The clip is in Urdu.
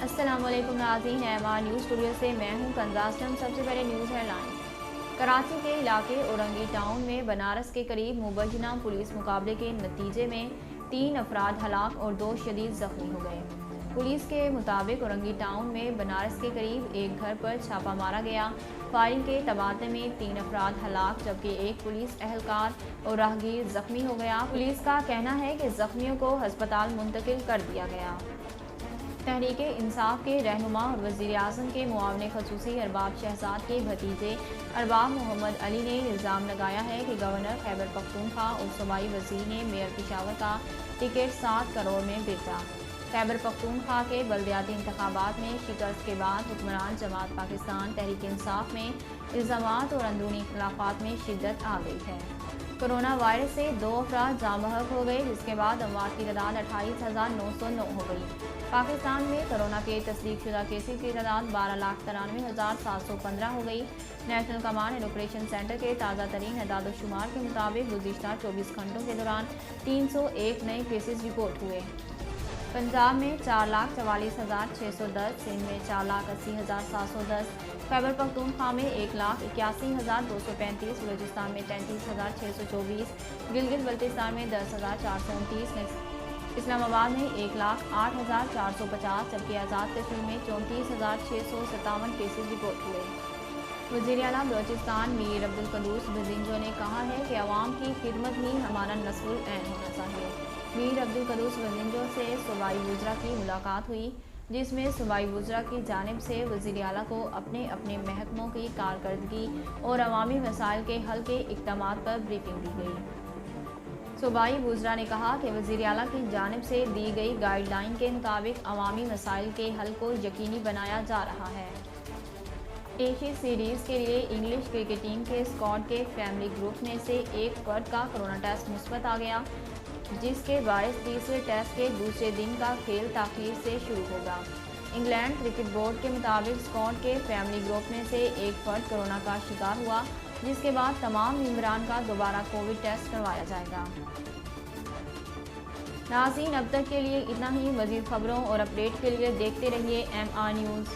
السلام علیکم ناظرین، ایم نیوز اسٹوڈیو سے میں ہوں کنزا اسلم۔ سب سے پہلے نیوز ہیڈ لائنز۔ کراچی کے علاقے اورنگی ٹاؤن میں بنارس کے قریب مبینہ پولیس مقابلے کے نتیجے میں 3 افراد ہلاک اور 2 شدید زخمی ہو گئے۔ پولیس کے مطابق اورنگی ٹاؤن میں بنارس کے قریب ایک گھر پر چھاپہ مارا گیا۔ فائرنگ کے تبادلے میں 3 افراد ہلاک جبکہ ایک پولیس اہلکار اور راہگیر زخمی ہو گیا۔ پولیس کا کہنا ہے کہ زخمیوں کو ہسپتال منتقل کر دیا گیا۔ تحریک انصاف کے رہنما اور وزیر اعظم کے معاون خصوصی ارباب شہزاد کے بھتیجے ارباب محمد علی نے الزام لگایا ہے کہ گورنر خیبر پختونخوا اور صوبائی وزیر نے میئر پشاور کا ٹکٹ 7 کروڑ میں بیچا۔ خیبر پختونخوا کے بلدیاتی انتخابات میں شکست کے بعد حکمران جماعت پاکستان تحریک انصاف میں الزامات اور اندرونی اختلافات میں شدت آ گئی ہے۔ کرونا وائرس سے 2 افراد جاں بحق ہو گئے، جس کے بعد اموات کی تعداد 28,909 ہو گئی۔ پاکستان میں کرونا کے تصدیق شدہ کیسز کی تعداد 12,93,715 ہو گئی۔ National command and operation centre کے تازہ ترین اعداد و شمار کے مطابق گزشتہ 24 گھنٹوں کے دوران 301 نئے کیسز رپورٹ ہوئے۔ پنجاب میں 4,44,610، سندھ میں 4,80,710، خیبر پختونخوا میں 1,81,235، بلوچستان میں 33,624، گلگت بلتستان میں 10,429، اسلام آباد میں 1,08,450 جبکہ آزاد کشمیر میں 34,657 کیسز رپورٹ ہوئے۔ وزیر اعلیٰ بلوچستان میر عبدالقدوس بزنجو نے کہا ہے کہ عوام کی خدمت ہی ہمارا نصب العین ہونا چاہیے۔ میر عبدالقدوس بزنجو سے صوبائی وزراء کی ملاقات ہوئی، جس میں صوبائی وزراء کی جانب سے وزیر اعلیٰ کو اپنے اپنے محکموں کی کارکردگی اور عوامی مسائل کے حل کے اقدامات پر بریفنگ دی گئی۔ صوبائی وزراء نے کہا کہ وزیر اعلیٰ کی جانب سے دی گئی گائیڈ لائن کے مطابق عوامی مسائل کے حل کو یقینی بنایا جا رہا ہے۔ ایشیا سیریز کے لیے انگلش کرکٹ ٹیم کے اسکواڈ کے فیملی گروپ میں سے ایک فرد کا کرونا ٹیسٹ مثبت آ گیا، جس کے باعث تیسرے ٹیسٹ کے دوسرے دن کا کھیل تاخیر سے شروع ہوگا۔ انگلینڈ کرکٹ بورڈ کے مطابق اسکواڈ کے فیملی گروپ میں سے ایک فرد کرونا کا شکار ہوا، جس کے بعد تمام ممبران کا دوبارہ کووڈ ٹیسٹ کروایا جائے گا۔ ناظرین، اب تک کے لیے اتنا ہی۔ مزید خبروں اور اپڈیٹ کے لیے دیکھتے رہیے ایم نیوز۔